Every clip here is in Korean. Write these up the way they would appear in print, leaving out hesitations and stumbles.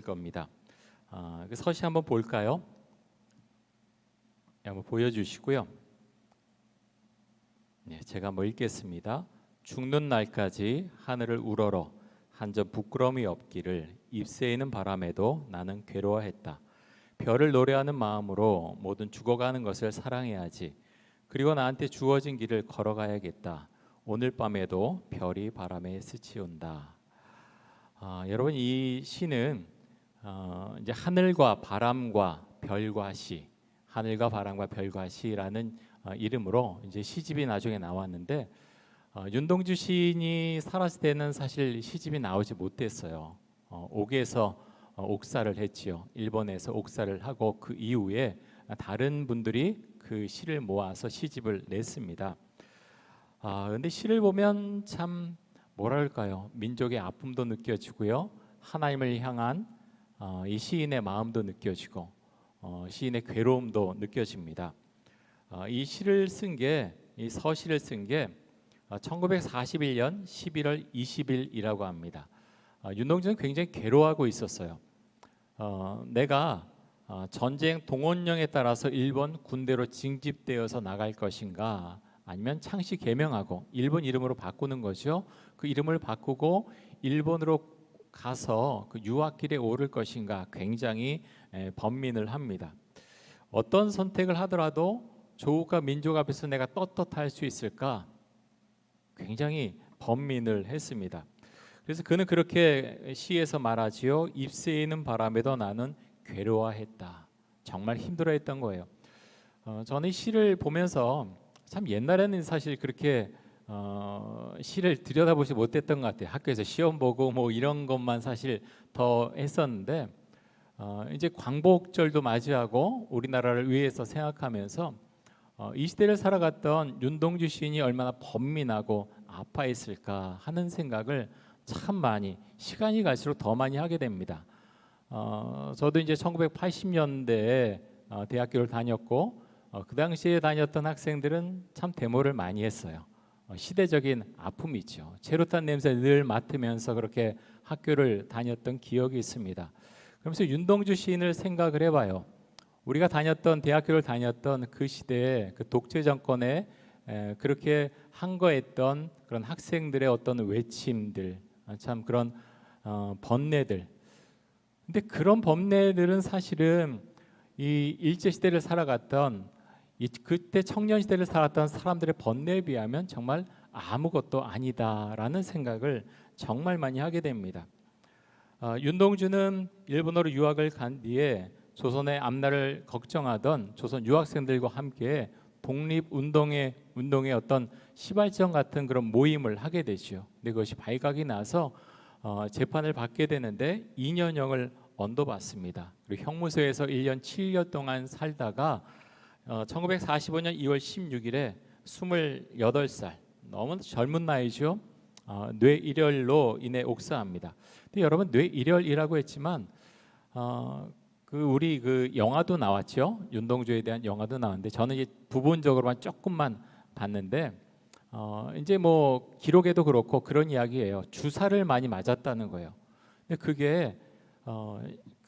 겁니다. 그 서시 한번 볼까요? 한번 보여주시고요. 네, 제가 한번 읽겠습니다. 죽는 날까지 하늘을 우러러 한 점 부끄러움이 없기를 입새이는 바람에도 나는 괴로워했다. 별을 노래하는 마음으로 모든 죽어가는 것을 사랑해야지. 그리고 나한테 주어진 길을 걸어가야겠다. 오늘 밤에도 별이 바람에 스치온다. 여러분, 이 시는 이제 하늘과 바람과 별과 시, 하늘과 바람과 별과 시라는 이름으로 이제 시집이 나중에 나왔는데, 윤동주 시인이 살았을 때는 사실 시집이 나오지 못했어요. 옥에서 옥사를 했지요. 일본에서 옥사를 하고 그 이후에 다른 분들이 그 시를 모아서 시집을 냈습니다. 근데 시를 보면 참 뭐랄까요, 민족의 아픔도 느껴지고요, 하나님을 향한 이 시인의 마음도 느껴지고 시인의 괴로움도 느껴집니다. 이 시를 쓴 게, 이 서시를 쓴 게 1941년 11월 20일이라고 합니다. 윤동주는 굉장히 괴로워하고 있었어요. 내가 전쟁 동원령에 따라서 일본 군대로 징집되어서 나갈 것인가, 아니면 창씨 개명하고 일본 이름으로 바꾸는 거죠. 그 이름을 바꾸고 일본으로 가서 그 유학길에 오를 것인가, 굉장히 번민을 합니다. 어떤 선택을 하더라도 조국과 민족 앞에서 내가 떳떳할 수 있을까, 굉장히 번민을 했습니다. 그래서 그는 그렇게 시에서 말하지요. 입새이는 바람에도 나는 괴로워했다. 정말 힘들어했던 거예요. 저는 이 시를 보면서 참 옛날에는 사실 그렇게 시를 들여다보지 못했던 것 같아요. 학교에서 시험 보고 뭐 이런 것만 사실 더 했었는데, 이제 광복절도 맞이하고 우리나라를 위해서 생각하면서 이 시대를 살아갔던 윤동주 시인이 얼마나 번민하고 아파했을까 하는 생각을 참 많이, 시간이 갈수록 더 많이 하게 됩니다. 저도 이제 1980년대에 대학교를 다녔고, 그 당시에 다녔던 학생들은 참 데모를 많이 했어요. 시대적인 아픔이 있죠. 체류탄 냄새를 늘 맡으면서 그렇게 학교를 다녔던 기억이 있습니다. 그러면서 윤동주 시인을 생각을 해봐요. 우리가 다녔던, 대학교를 다녔던 그 시대에 그 독재 정권에 그렇게 항거했던 그런 학생들의 어떤 외침들, 참 그런 번뇌들. 근데 그런 번뇌들은 사실은 이 일제 시대를 살아갔던, 그때 청년 시대를 살았던 사람들의 번뇌에 비하면 정말 아무것도 아니다라는 생각을 정말 많이 하게 됩니다. 윤동주는 일본으로 유학을 간 뒤에 조선의 앞날을 걱정하던 조선 유학생들과 함께 독립운동의 어떤 시발점 같은 그런 모임을 하게 되죠. 근데 그것이 발각이 나서 재판을 받게 되는데 2년형을 언도받습니다. 그리고 형무소에서 1년 7개월 동안 살다가 1945년 2월 16일에 28살, 너무 젊은 나이죠. 뇌일혈로 인해 옥사합니다. 근데 여러분, 뇌일혈이라고 했지만 우리 그 영화도 나왔죠. 윤동주에 대한 영화도 나왔는데, 저는 이제 부분적으로만 조금만 봤는데, 이제 뭐 기록에도 그렇고 그런 이야기예요. 주사를 많이 맞았다는 거예요. 근데 그게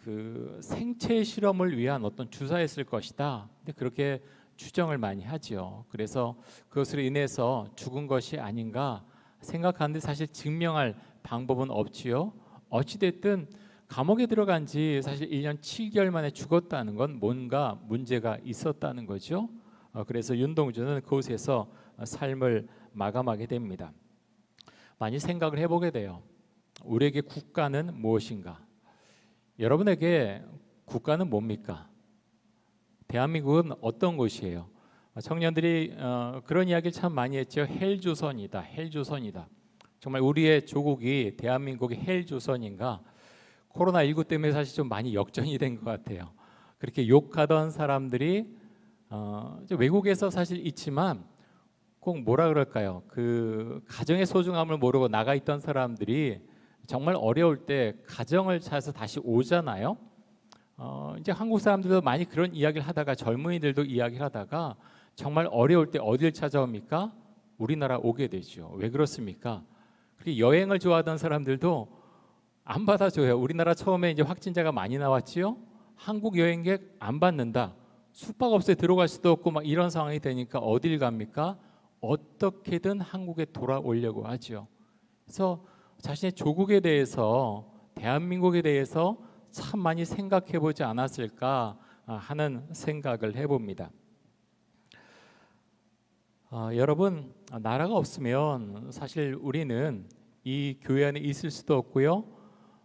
그 생체 실험을 위한 어떤 주사였을 것이다. 근데 그렇게 추정을 많이 하지요. 그래서 그것으로 인해서 죽은 것이 아닌가 생각하는데, 사실 증명할 방법은 없지요. 어찌됐든 감옥에 들어간 지 사실 1년 7개월 만에 죽었다는 건 뭔가 문제가 있었다는 거죠. 그래서 윤동주는 그곳에서 삶을 마감하게 됩니다. 많이 생각을 해보게 돼요. 우리에게 국가는 무엇인가? 여러분에게 국가는 뭡니까? 대한민국은 어떤 곳이에요? 청년들이 그런 이야기를 참 많이 했죠. 헬조선이다, 헬조선이다. 정말 우리의 조국이 대한민국이 헬조선인가? 코로나19 때문에 사실 좀 많이 역전이 된 것 같아요. 그렇게 욕하던 사람들이 외국에서 사실 있지만 꼭 뭐라 그럴까요? 그 가정의 소중함을 모르고 나가 있던 사람들이 정말 어려울 때 가정을 찾아서 다시 오잖아요. 이제 한국 사람들도 많이 그런 이야기를 하다가, 젊은이들도 이야기를 하다가 정말 어려울 때 어디를 찾아옵니까? 우리나라 오게 되죠. 왜 그렇습니까? 그리고 여행을 좋아하던 사람들도 안 받아줘요. 우리나라 처음에 이제 확진자가 많이 나왔지요. 한국 여행객 안 받는다. 숙박업소에 들어갈 수도 없고 막 이런 상황이 되니까 어딜 갑니까? 어떻게든 한국에 돌아오려고 하죠. 그래서 자신의 조국에 대해서, 대한민국에 대해서 참 많이 생각해 보지 않았을까 하는 생각을 해봅니다. 여러분, 나라가 없으면 사실 우리는 이 교회 안에 있을 수도 없고요.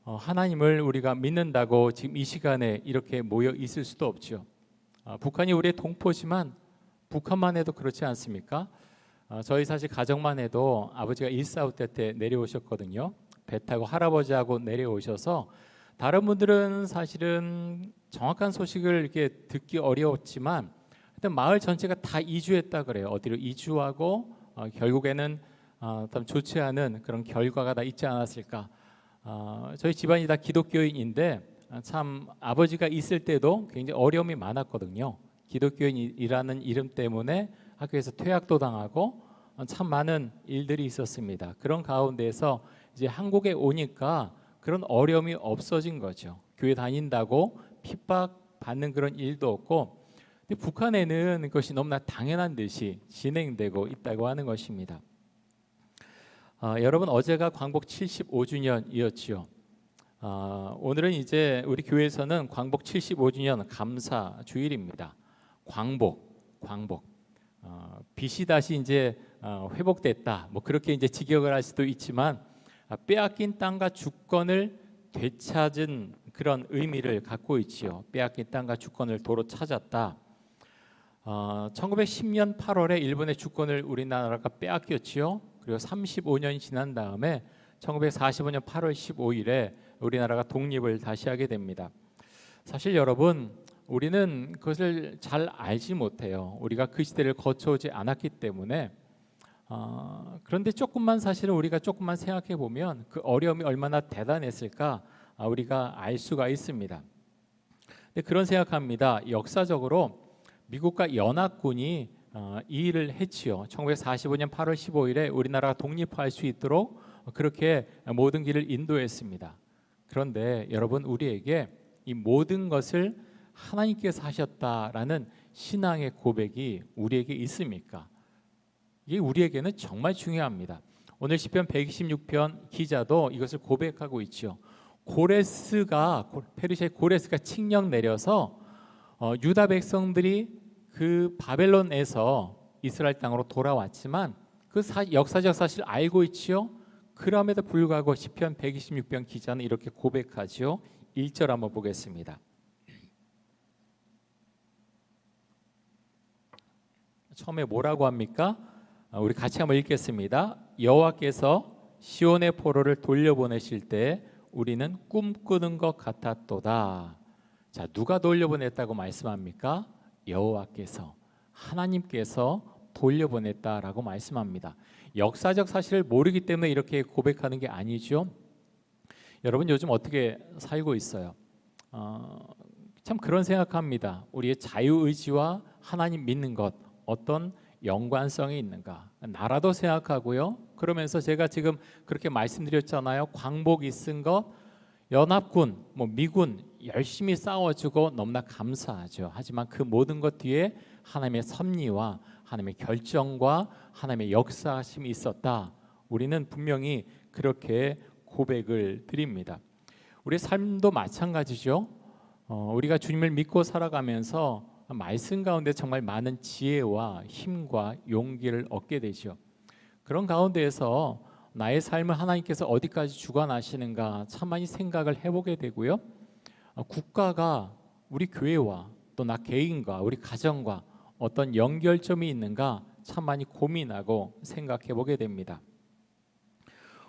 하나님을 우리가 믿는다고 지금 이 시간에 이렇게 모여 있을 수도 없죠. 북한이 우리의 동포지만 북한만 해도 그렇지 않습니까? 저희 사실 가정만 해도 아버지가 1.4 때 내려오셨거든요. 배 타고 할아버지하고 내려오셔서 다른 분들은 사실은 정확한 소식을 이렇게 듣기 어려웠지만 일단 마을 전체가 다 이주했다 그래요. 어디로 이주하고 결국에는 참 좋지 않은 그런 결과가 다 있지 않았을까. 저희 집안이 다 기독교인인데 참 아버지가 있을 때도 굉장히 어려움이 많았거든요. 기독교인이라는 이름 때문에 학교에서 퇴학도 당하고 참 많은 일들이 있었습니다. 그런 가운데서 이제 한국에 오니까 그런 어려움이 없어진 거죠. 교회 다닌다고 핍박받는 그런 일도 없고, 근데 북한에는 그것이 너무나 당연한 듯이 진행되고 있다고 하는 것입니다. 여러분, 어제가 광복 75주년이었지요. 오늘은 이제 우리 교회에서는 광복 75주년 감사 주일입니다. 광복. 빚이 다시 이제 회복됐다. 뭐 그렇게 이제 직역을 할 수도 있지만 빼앗긴 땅과 주권을 되찾은 그런 의미를 갖고 있지요. 빼앗긴 땅과 주권을 도로 찾았다. 1910년 8월에 일본의 주권을 우리나라가 빼앗겼지요. 그리고 35년이 지난 다음에 1945년 8월 15일에 우리나라가 독립을 다시 하게 됩니다. 사실 여러분, 우리는 그것을 잘 알지 못해요. 우리가 그 시대를 거쳐오지 않았기 때문에. 그런데 사실은 우리가 조금만 생각해 보면 그 어려움이 얼마나 대단했을까 우리가 알 수가 있습니다. 근데 그런 생각합니다. 역사적으로 미국과 연합군이 이 일을 했지요. 1945년 8월 15일에 우리나라가 독립할 수 있도록 그렇게 모든 길을 인도했습니다. 그런데 여러분, 우리에게 이 모든 것을 하나님께서 하셨다라는 신앙의 고백이 우리에게 있습니까? 이게 우리에게는 정말 중요합니다. 오늘 시편 126편 기자도 이것을 고백하고 있죠. 페르시아의 고레스가 칙령 내려서 유다 백성들이 그 바벨론에서 이스라엘 땅으로 돌아왔지만 그 역사적 사실을 알고 있지요. 그럼에도 불구하고 시편 126편 기자는 이렇게 고백하죠. 1절 한번 보겠습니다. 처음에 뭐라고 합니까? 우리 같이 한번 읽겠습니다. 여호와께서 시온의 포로를 돌려보내실 때 우리는 꿈꾸는 것 같았도다. 자, 누가 돌려보냈다고 말씀합니까? 여호와께서, 하나님께서 돌려보냈다라고 말씀합니다. 역사적 사실을 모르기 때문에 이렇게 고백하는 게 아니죠. 여러분, 요즘 어떻게 살고 있어요? 참 그런 생각합니다. 우리의 자유의지와 하나님 믿는 것 어떤 연관성이 있는가? 나라도 생각하고요. 그러면서 제가 지금 그렇게 말씀드렸잖아요. 광복이 쓴 것, 연합군, 미군 열심히 싸워주고 너무나 감사하죠. 하지만 그 모든 것 뒤에 하나님의 섭리와 하나님의 결정과 하나님의 역사심이 있었다. 우리는 분명히 그렇게 고백을 드립니다. 우리의 삶도 마찬가지죠. 우리가 주님을 믿고 살아가면서 말씀 가운데 정말 많은 지혜와 힘과 용기를 얻게 되죠. 그런 가운데에서 나의 삶을 하나님께서 어디까지 주관하시는가 참 많이 생각을 해보게 되고요. 국가가 우리 교회와 또 나 개인과 우리 가정과 어떤 연결점이 있는가 참 많이 고민하고 생각해 보게 됩니다.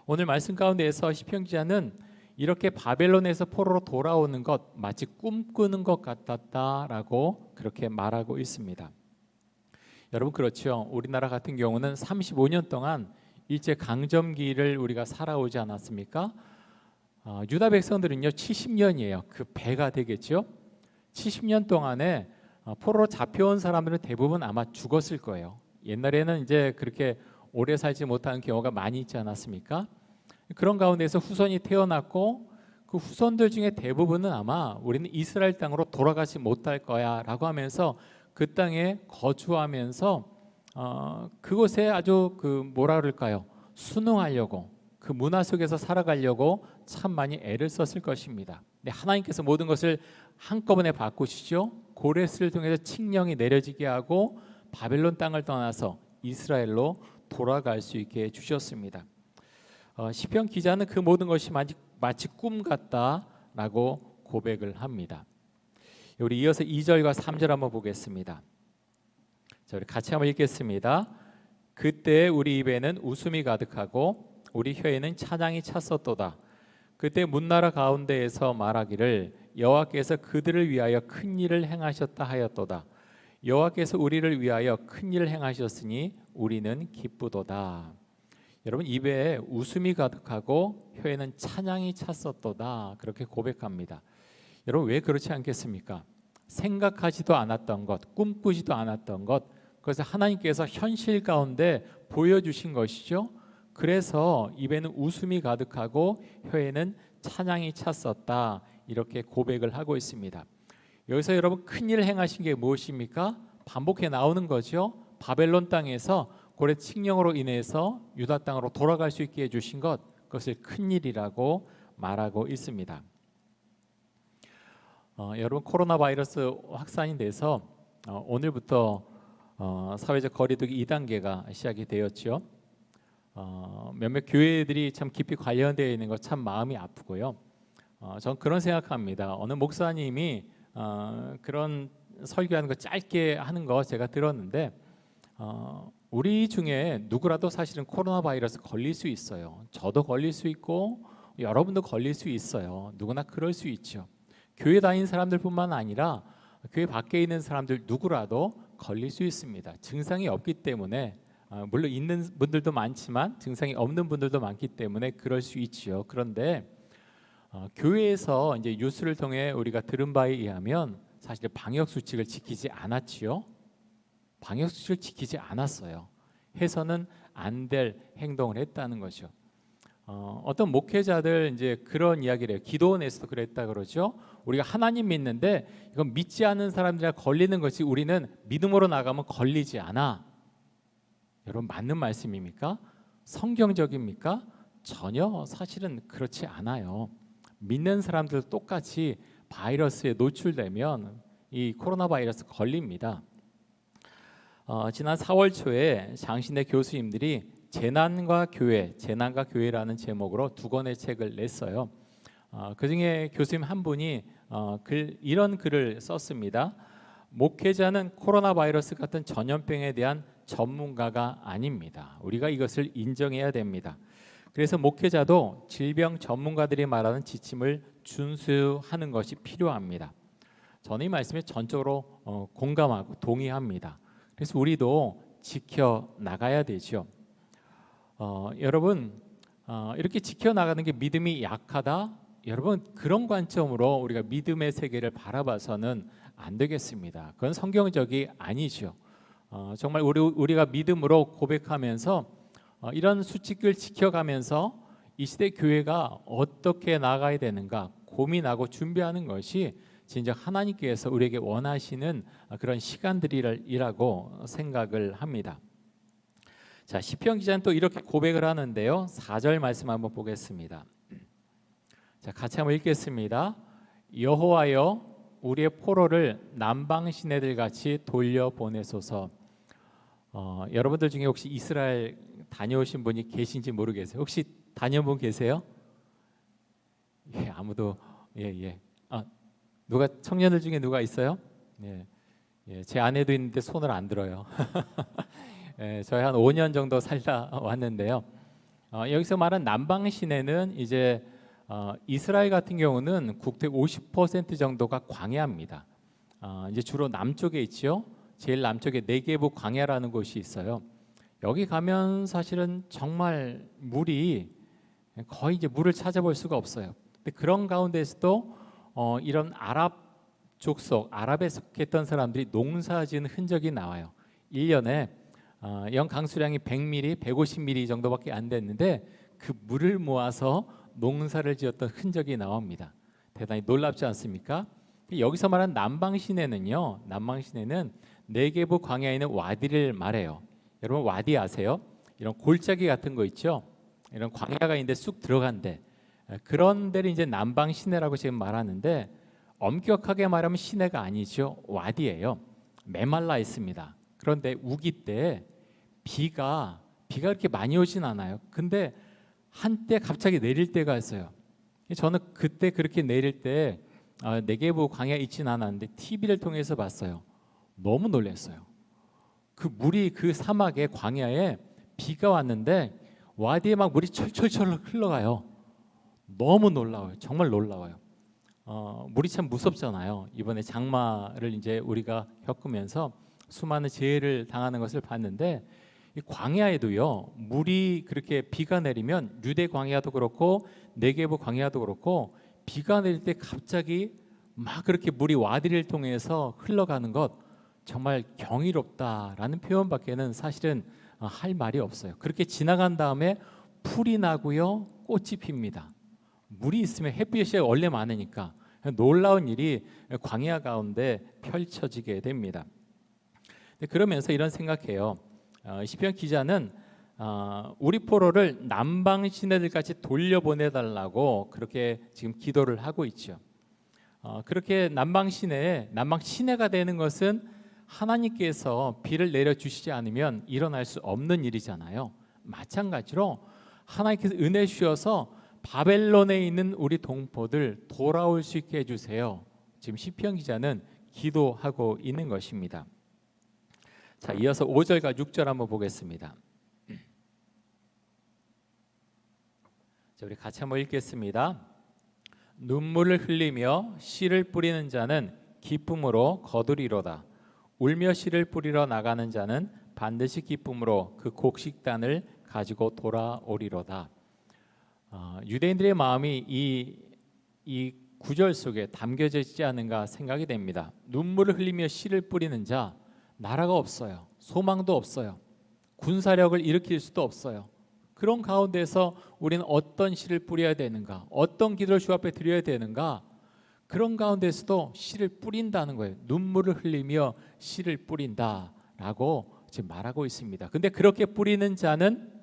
오늘 말씀 가운데에서 시편 기자는 이렇게 바벨론에서 포로로 돌아오는 것 마치 꿈꾸는 것 같았다라고 그렇게 말하고 있습니다. 여러분, 그렇죠. 우리나라 같은 경우는 35년 동안 일제 강점기를 우리가 살아오지 않았습니까? 유다 백성들은요 70년이에요. 그 배가 되겠죠. 70년 동안에 포로로 잡혀온 사람들은 대부분 아마 죽었을 거예요. 옛날에는 이제 그렇게 오래 살지 못하는 경우가 많이 있지 않았습니까? 그런 가운데서 후손이 태어났고 그 후손들 중에 대부분은 아마 우리는 이스라엘 땅으로 돌아가지 못할 거야라고 하면서 그 땅에 거주하면서 그곳에 아주 그 뭐라 그럴까요? 순응하려고 그 문화 속에서 살아가려고 참 많이 애를 썼을 것입니다. 근데 하나님께서 모든 것을 한꺼번에 바꾸시죠. 고레스를 통해서 칙령이 내려지게 하고 바벨론 땅을 떠나서 이스라엘로 돌아갈 수 있게 해주셨습니다. 시편 기자는 그 모든 것이 마치 꿈 같다라고 고백을 합니다. 우리 이어서 2절과 3절 한번 보겠습니다. 자, 우리 같이 한번 읽겠습니다. 그때 우리 입에는 웃음이 가득하고 우리 혀에는 찬양이 찼었도다. 그때 문나라 가운데에서 말하기를 여호와께서 그들을 위하여 큰 일을 행하셨다 하였도다. 여호와께서 우리를 위하여 큰 일을 행하셨으니 우리는 기쁘도다. 여러분, 입에 웃음이 가득하고 혀에는 찬양이 찼었도다. 그렇게 고백합니다. 여러분, 왜 그렇지 않겠습니까? 생각하지도 않았던 것, 꿈꾸지도 않았던 것, 그것을 하나님께서 현실 가운데 보여주신 것이죠. 그래서 입에는 웃음이 가득하고 혀에는 찬양이 찼었다. 이렇게 고백을 하고 있습니다. 여기서 여러분, 큰 일을 행하신 게 무엇입니까? 반복해 나오는 거죠. 바벨론 땅에서 고레 칙령으로 인해서 유다 땅으로 돌아갈 수 있게 해주신 것, 그것을 큰 일이라고 말하고 있습니다. 여러분, 코로나 바이러스 확산이 돼서 오늘부터 사회적 거리두기 2단계가 시작이 되었죠. 몇몇 교회들이 참 깊이 관련되어 있는 것 참 마음이 아프고요. 전 그런 생각합니다. 어느 목사님이 그런 설교하는 거 짧게 하는 거 제가 들었는데 우리 중에 누구라도 사실은 코로나 바이러스 걸릴 수 있어요. 저도 걸릴 수 있고 여러분도 걸릴 수 있어요. 누구나 그럴 수 있죠. 교회 다니는 사람들뿐만 아니라 교회 밖에 있는 사람들 누구라도 걸릴 수 있습니다. 증상이 없기 때문에 물론 있는 분들도 많지만 증상이 없는 분들도 많기 때문에 그럴 수 있지요. 그런데 교회에서 이제 뉴스를 통해 우리가 들은 바에 의하면 사실 방역 수칙을 지키지 않았지요. 방역 수칙을 지키지 않았어요. 해서는 안 될 행동을 했다는 거죠. 어떤 목회자들 이제 그런 이야기를 해요. 기도원에서도 그랬다 그러죠. 우리가 하나님 믿는데 이건 믿지 않는 사람들이 걸리는 것이 우리는 믿음으로 나가면 걸리지 않아. 여러분, 맞는 말씀입니까? 성경적입니까? 전혀 사실은 그렇지 않아요. 믿는 사람들 똑같이 바이러스에 노출되면 이 코로나 바이러스 걸립니다. 지난 4월 초에 장신대 교수님들이 재난과 교회라는 제목으로 2권의 책을 냈어요. 그중에 교수님 한 분이 이런 글을 썼습니다. 목회자는 코로나 바이러스 같은 전염병에 대한 전문가가 아닙니다. 우리가 이것을 인정해야 됩니다. 그래서 목회자도 질병 전문가들이 말하는 지침을 준수하는 것이 필요합니다. 저는 이 말씀에 전적으로 공감하고 동의합니다. 그래서 우리도 지켜나가야 되죠. 여러분, 이렇게 지켜나가는 게 믿음이 약하다? 여러분, 그런 관점으로 우리가 믿음의 세계를 바라봐서는 안 되겠습니다. 그건 성경적이 아니죠. 정말 우리가 믿음으로 고백하면서 이런 수칙을 지켜가면서 이 시대 교회가 어떻게 나가야 되는가 고민하고 준비하는 것이 진정 하나님께서 우리에게 원하시는 그런 시간들이라고 생각을 합니다. 자, 시편 기자는 또 이렇게 고백을 하는데요. 4절 말씀 한번 보겠습니다. 자, 같이 한번 읽겠습니다. 여호와여, 우리의 포로를 남방 시내들 같이 돌려보내소서. 여러분들 중에 혹시 이스라엘 다녀오신 분이 계신지 모르겠어요. 혹시 다녀온 분 계세요? 예, 아무도 예. 누가 청년들 중에 누가 있어요? 예, 제 아내도 있는데 손을 안 들어요. 예, 저희 한 5년 정도 살다 왔는데요. 여기서 말한 남방 시내는 이제 이스라엘 같은 경우는 국토의 50% 정도가 광야입니다. 이제 주로 남쪽에 있죠. 제일 남쪽에 네게브 광야라는 곳이 있어요. 여기 가면 사실은 정말 물이 거의 이제 물을 찾아볼 수가 없어요. 근데 그런 가운데서도 이런 아랍 족속 아랍에 속했던 사람들이 농사지은 흔적이 나와요. 1년에 연 강수량이 100mm, 150mm 정도밖에 안 됐는데 그 물을 모아서 농사를 지었던 흔적이 나옵니다. 대단히 놀랍지 않습니까? 여기서 말한 남방 시내는요. 남방 시내는 네게브 광야에 있는 와디를 말해요. 여러분 와디 아세요? 이런 골짜기 같은 거 있죠. 이런 광야가 있는데 쑥 들어간데 그런 데를 이제 남방 시내라고 지금 말하는데 엄격하게 말하면 시내가 아니죠. 와디예요. 메말라 있습니다. 그런데 우기 때 비가 그렇게 많이 오진 않아요. 근데 한때 갑자기 내릴 때가 있어요. 저는 그때 그렇게 내릴 때 네게브 광야에 있진 않았는데 TV를 통해서 봤어요. 너무 놀랐어요. 그 물이 그 사막에 광야에 비가 왔는데 와디에 막 물이 철철철 흘러가요. 너무 놀라워요. 정말 놀라워요. 물이 참 무섭잖아요. 이번에 장마를 이제 우리가 겪으면서 수많은 재해를 당하는 것을 봤는데 이 광야에도요 물이 그렇게 비가 내리면 유대 광야도 그렇고 네게브 광야도 그렇고 비가 내릴 때 갑자기 막 그렇게 물이 와디를 통해서 흘러가는 것 정말 경이롭다라는 표현밖에는 사실은 할 말이 없어요. 그렇게 지나간 다음에 풀이 나고요 꽃이 핍니다. 물이 있으면 햇빛이 원래 많으니까 놀라운 일이 광야 가운데 펼쳐지게 됩니다. 그러면서 이런 생각해요. 시편 기자는 우리 포로를 남방 시내들까지 돌려보내달라고 그렇게 지금 기도를 하고 있죠. 그렇게 남방 시내가 되는 것은 하나님께서 비를 내려주시지 않으면 일어날 수 없는 일이잖아요. 마찬가지로 하나님께서 은혜 주셔서 바벨론에 있는 우리 동포들 돌아올 수 있게 해주세요. 지금 시편 기자는 기도하고 있는 것입니다. 자, 이어서 5절과 6절 한번 보겠습니다. 자, 우리 같이 한번 읽겠습니다. 눈물을 흘리며 씨를 뿌리는 자는 기쁨으로 거두리로다. 울며 씨를 뿌리러 나가는 자는 반드시 기쁨으로 그 곡식단을 가지고 돌아오리로다. 유대인들의 마음이 이 구절 속에 담겨져 있지 않은가 생각이 됩니다. 눈물을 흘리며 씨를 뿌리는 자, 나라가 없어요. 소망도 없어요. 군사력을 일으킬 수도 없어요. 그런 가운데서 우리는 어떤 씨를 뿌려야 되는가? 어떤 기도를 주 앞에 드려야 되는가? 그런 가운데서도 씨를 뿌린다는 거예요. 눈물을 흘리며 씨를 뿌린다라고 지금 말하고 있습니다. 근데 그렇게 뿌리는 자는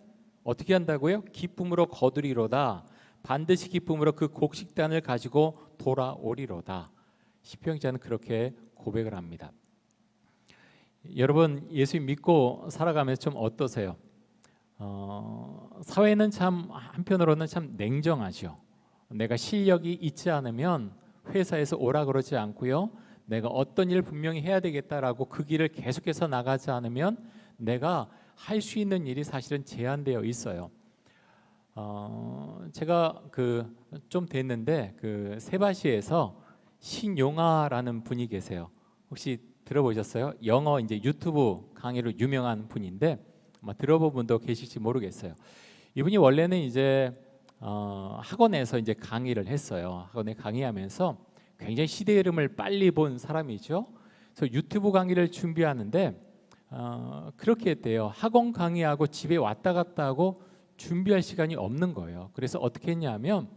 어떻게 한다고요? 기쁨으로 거두리로다. 반드시 기쁨으로 그 곡식단을 가지고 돌아오리로다. 시편 기자는 그렇게 고백을 합니다. 여러분 예수 믿고 살아가면서 좀 어떠세요? 사회는 참 한편으로는 참 냉정하죠. 내가 실력이 있지 않으면 회사에서 오라 그러지 않고요. 내가 어떤 일을 분명히 해야 되겠다라고 그 길을 계속해서 나가지 않으면 내가 할 수 있는 일이 사실은 제한되어 있어요. 제가 좀 됐는데 세바시에서 신용아라는 분이 계세요. 혹시 들어보셨어요? 영어 이제 유튜브 강의로 유명한 분인데 아마 들어본 분도 계실지 모르겠어요. 이분이 원래는 이제 학원에서 이제 강의를 했어요. 학원에 강의하면서 굉장히 시대 흐름을 빨리 본 사람이죠. 그래서 유튜브 강의를 준비하는데 그렇게 했대요. 학원 강의하고 집에 왔다 갔다 하고 준비할 시간이 없는 거예요. 그래서 어떻게 했냐면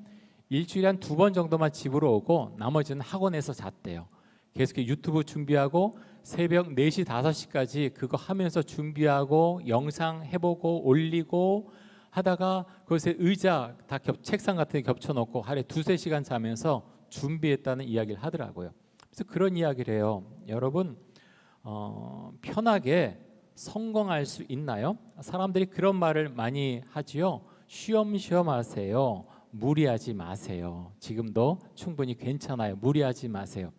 일주일에 한 2번 정도만 집으로 오고 나머지는 학원에서 잤대요. 계속 유튜브 준비하고 새벽 4시, 5시까지 그거 하면서 준비하고 영상 해보고 올리고 하다가 그것에 의자 다 책상 같은 데 겹쳐놓고 하루에 2-3시간 자면서 준비했다는 이야기를 하더라고요. 그래서 그런 이야기를 해요. 여러분 편하게 성공할 수 있나요? 사람들이 그런 말을 많이 하지요. 쉬엄쉬엄 하세요. 무리하지 마세요. 지금도 충분히 괜찮아요. 무리하지 마세요.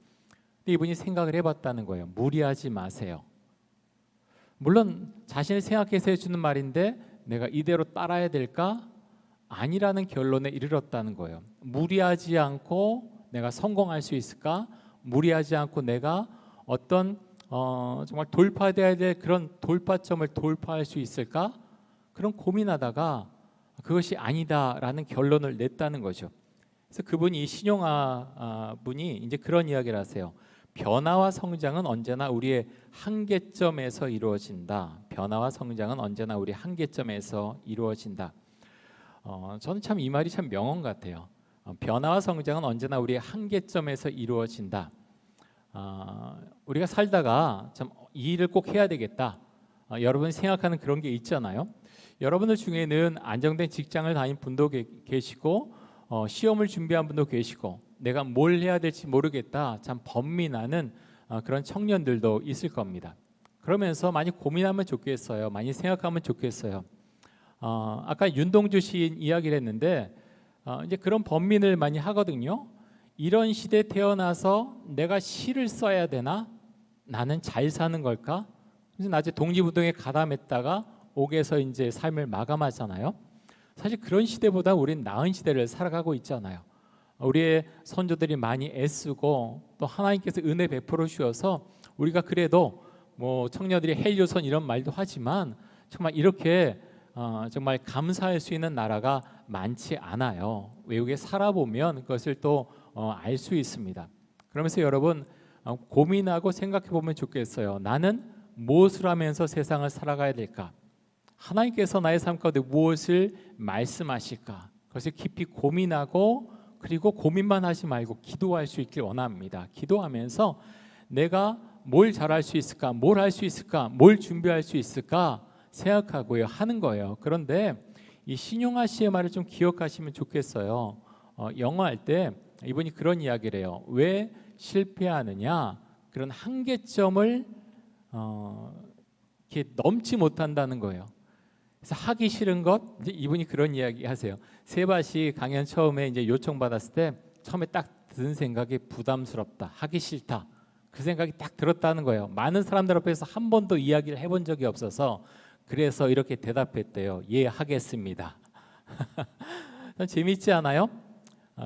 근데 이분이 생각을 해봤다는 거예요. 무리하지 마세요. 물론 자신을 생각해서 해주는 말인데 내가 이대로 따라야 될까? 아니라는 결론에 이르렀다는 거예요. 무리하지 않고 내가 성공할 수 있을까? 무리하지 않고 내가 어떤 정말 돌파돼야 될 그런 돌파점을 돌파할 수 있을까? 그런 고민하다가 그것이 아니다라는 결론을 냈다는 거죠. 그래서 그분이 신용아 분이 이제 그런 이야기를 하세요. 변화와 성장은 언제나 우리의 한계점에서 이루어진다. 변화와 성장은 언제나 우리 한계점에서 이루어진다. 저는 참 이 말이 참 명언 같아요. 변화와 성장은 언제나 우리의 한계점에서 이루어진다. 우리가 살다가 참 이 일을 꼭 해야 되겠다. 여러분이 생각하는 그런 게 있잖아요. 여러분들 중에는 안정된 직장을 다닌 분도 계시고 시험을 준비한 분도 계시고 내가 뭘 해야 될지 모르겠다 참 번민하는 그런 청년들도 있을 겁니다. 그러면서 많이 고민하면 좋겠어요. 많이 생각하면 좋겠어요. 아까 윤동주 시인 이야기를 했는데 이제 그런 번민을 많이 하거든요. 이런 시대에 태어나서 내가 시를 써야 되나? 나는 잘 사는 걸까? 그래서 낮에 독립운동에 가담했다가 옥에서 이제 삶을 마감하잖아요. 사실 그런 시대보다 우리는 나은 시대를 살아가고 있잖아요. 우리의 선조들이 많이 애쓰고 또 하나님께서 은혜 베풀어 주셔서 우리가 그래도 뭐 청년들이 헬류선 이런 말도 하지만 정말 이렇게 정말 감사할 수 있는 나라가 많지 않아요. 외국에 살아보면 그것을 또 알 수 있습니다. 그러면서 여러분 고민하고 생각해 보면 좋겠어요. 나는 무엇을 하면서 세상을 살아가야 될까? 하나님께서 나의 삶 가운데 무엇을 말씀하실까? 그것을 깊이 고민하고 그리고 고민만 하지 말고 기도할 수 있길 원합니다. 기도하면서 내가 뭘 잘할 수 있을까? 뭘 할 수 있을까? 뭘 준비할 수 있을까? 생각하고요 하는 거예요. 그런데 이 신용아 씨의 말을 좀 기억하시면 좋겠어요. 영어할 때 이분이 그런 이야기를 해요. 왜 실패하느냐? 그런 한계점을 이렇게 넘지 못한다는 거예요. 그래서 하기 싫은 것, 이제 이분이 그런 이야기 하세요. 세바시 강연 처음에 이제 요청 받았을 때 처음에 딱 든 생각이 부담스럽다, 하기 싫다. 그 생각이 딱 들었다는 거예요. 많은 사람들 앞에서 한 번도 이야기를 해본 적이 없어서 그래서 이렇게 대답했대요. 예, 하겠습니다. 재밌지 않아요?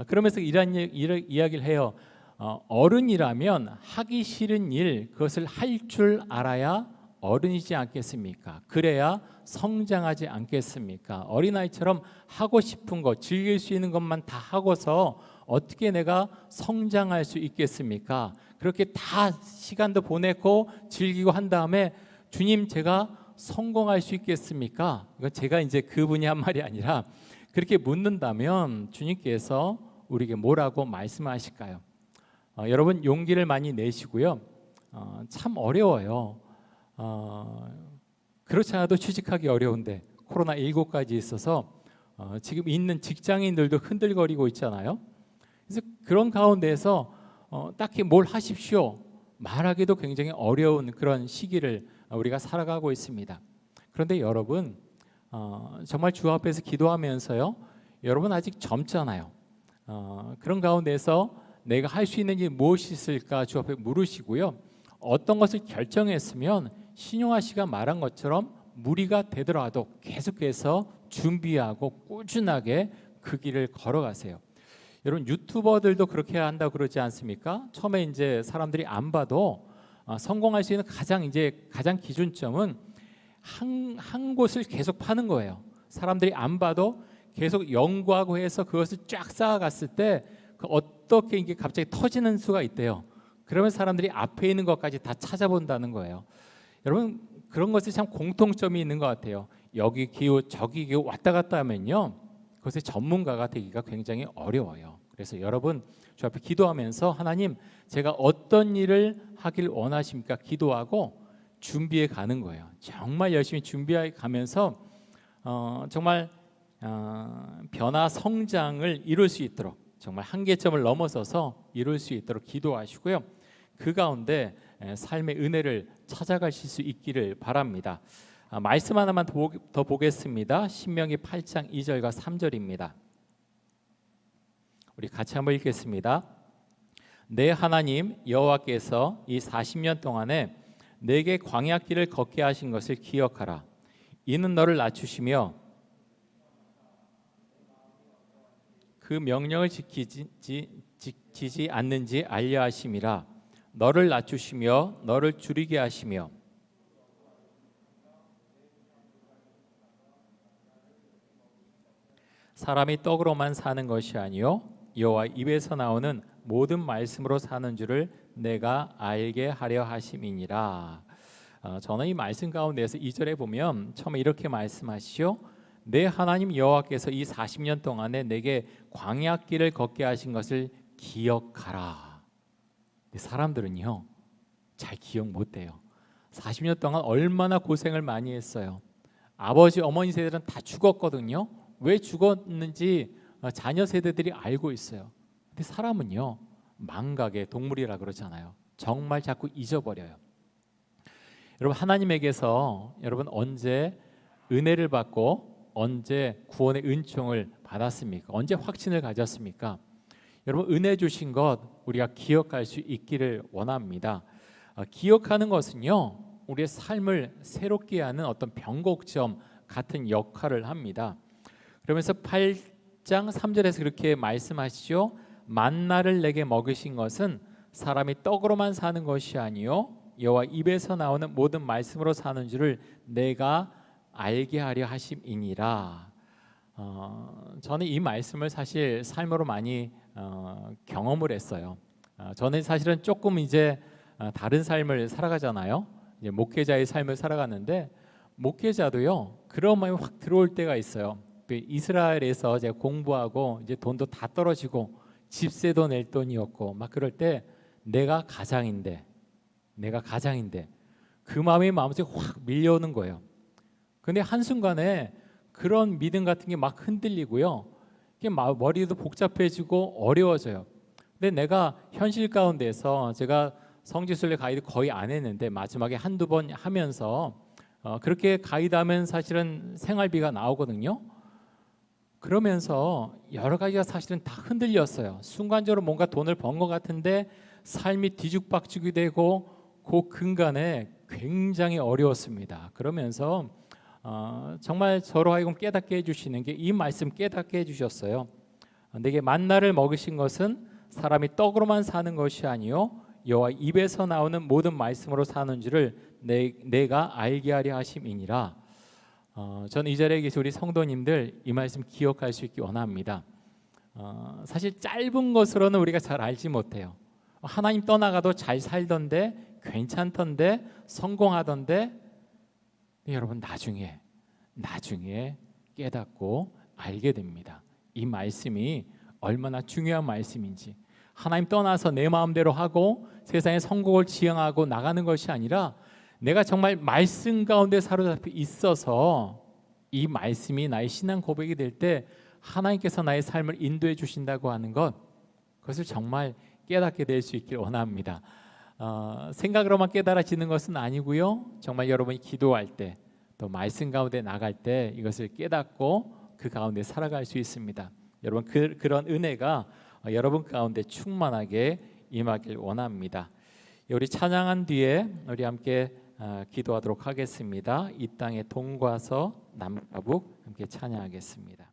그러면서 이런 이야기를 해요. 어른이라면 하기 싫은 일, 그것을 할 줄 알아야 어른이지 않겠습니까? 그래야 성장하지 않겠습니까? 어린아이처럼 하고 싶은 것, 즐길 수 있는 것만 다 하고서 어떻게 내가 성장할 수 있겠습니까? 그렇게 다 시간도 보내고 즐기고 한 다음에 주님 제가 성공할 수 있겠습니까? 이건 제가 이제 그분이 한 말이 아니라 그렇게 묻는다면 주님께서 우리에게 뭐라고 말씀하실까요? 여러분 용기를 많이 내시고요. 참 어려워요. 그렇지 않아도 취직하기 어려운데 코로나19까지 있어서 지금 있는 직장인들도 흔들거리고 있잖아요. 그래서 그런 가운데서 딱히 뭘 하십시오 말하기도 굉장히 어려운 그런 시기를 우리가 살아가고 있습니다. 그런데 여러분 정말 주 앞에서 기도하면서요, 여러분 아직 젊잖아요. 그런 가운데서 내가 할 수 있는 게 무엇이 있을까 주 앞에 물으시고요. 어떤 것을 결정했으면 신용아 씨가 말한 것처럼 무리가 되더라도 계속해서 준비하고 꾸준하게 그 길을 걸어가세요. 여러분 유튜버들도 그렇게 한다고 그러지 않습니까? 처음에 이제 사람들이 안 봐도 성공할 수 있는 가장 기준점은 한 곳을 계속 파는 거예요. 사람들이 안 봐도 계속 연구하고 해서 그것을 쫙 쌓아갔을 때 어떻게 이게 갑자기 터지는 수가 있대요. 그러면 사람들이 앞에 있는 것까지 다 찾아본다는 거예요. 여러분 그런 것이 참 공통점이 있는 것 같아요. 여기 기후 저기 기후 왔다 갔다 하면요, 그것의 전문가가 되기가 굉장히 어려워요. 그래서 여러분 주 앞에 기도하면서 하나님 제가 어떤 일을 하길 원하십니까? 기도하고 준비해 가는 거예요. 정말 열심히 준비해 가면서 정말 변화 성장을 이룰 수 있도록 정말 한계점을 넘어서서 이룰 수 있도록 기도하시고요. 그 가운데 삶의 은혜를 찾아가실 수 있기를 바랍니다. 말씀 하나만 더 보겠습니다. 신명기 8장 2절과 3절입니다. 우리 같이 한번 읽겠습니다. 내 하나님 여호와께서 이 40년 동안에 내게 광야길을 걷게 하신 것을 기억하라. 이는 너를 낮추시며 그 명령을 지키지 않는지 알려 하심이라. 너를 낮추시며 너를 줄이게 하시며 사람이 떡으로만 사는 것이 아니요 여호와 입에서 나오는 모든 말씀으로 사는 줄을 내가 알게 하려 하심이니라. 저는 이 말씀 가운데서 2절에 보면 처음에 이렇게 말씀하시오. 내 하나님 여호와께서 이 40년 동안에 내게 광야길을 걷게 하신 것을 기억하라. 사람들은요 잘 기억 못해요. 40년 동안 얼마나 고생을 많이 했어요. 아버지 어머니 세대들은 다 죽었거든요. 왜 죽었는지 자녀 세대들이 알고 있어요. 근데 사람은요 망각의 동물이라 그러잖아요. 정말 자꾸 잊어버려요. 여러분 하나님에게서 여러분 언제 은혜를 받고 언제 구원의 은총을 받았습니까? 언제 확신을 가졌습니까? 여러분 은혜 주신 것 우리가 기억할 수 있기를 원합니다. 기억하는 것은요 우리의 삶을 새롭게 하는 어떤 변곡점 같은 역할을 합니다. 그러면서 8장 3절에서 그렇게 말씀하시죠. 만나를 내게 먹이신 것은 사람이 떡으로만 사는 것이 아니요 여호와 입에서 나오는 모든 말씀으로 사는 줄을 내가 알게 하려 하심이니라. 저는 이 말씀을 사실 삶으로 많이 경험을 했어요. 저는 사실은 조금 이제 다른 삶을 살아가잖아요. 이제 목회자의 삶을 살아가는데 목회자도요 그런 마음이 확 들어올 때가 있어요. 이스라엘에서 제가 공부하고 이제 돈도 다 떨어지고 집세도 낼 돈이 없고 막 그럴 때 내가 가장인데 그 마음이 마음속에 확 밀려오는 거예요. 근데 한순간에 그런 믿음 같은 게 막 흔들리고요. 머리도 복잡해지고 어려워져요. 근데 내가 현실 가운데서 제가 성지순례 가이드 거의 안 했는데 마지막에 한두 번 하면서 그렇게 가이드하면 사실은 생활비가 나오거든요. 그러면서 여러 가지가 사실은 다 흔들렸어요. 순간적으로 뭔가 돈을 번 것 같은데 삶이 뒤죽박죽이 되고 그 근간에 굉장히 어려웠습니다. 그러면서 정말 저로 하여금 깨닫게 해주시는 게 이 말씀 깨닫게 해주셨어요. 내게 만나를 먹이신 것은 사람이 떡으로만 사는 것이 아니요 여호와 입에서 나오는 모든 말씀으로 사는 줄을 내가 알게 하려 하심이니라. 저는 이 자리에 계신 우리 성도님들 이 말씀 기억할 수 있기 원합니다. 사실 짧은 것으로는 우리가 잘 알지 못해요. 하나님 떠나가도 잘 살던데 괜찮던데 성공하던데 여러분 나중에 깨닫고 알게 됩니다. 이 말씀이 얼마나 중요한 말씀인지. 하나님 떠나서 내 마음대로 하고 세상의 성공을 지향하고 나가는 것이 아니라 내가 정말 말씀 가운데 사로잡혀 있어서 이 말씀이 나의 신앙 고백이 될 때 하나님께서 나의 삶을 인도해 주신다고 하는 것, 그것을 정말 깨닫게 될 수 있길 원합니다. 생각으로만 깨달아지는 것은 아니고요. 정말 여러분이 기도할 때 또 말씀 가운데 나갈 때 이것을 깨닫고 그 가운데 살아갈 수 있습니다. 여러분 그런 은혜가 여러분 가운데 충만하게 임하길 원합니다. 우리 찬양한 뒤에 우리 함께 기도하도록 하겠습니다. 이 땅의 동과 서 남과 북 함께 찬양하겠습니다.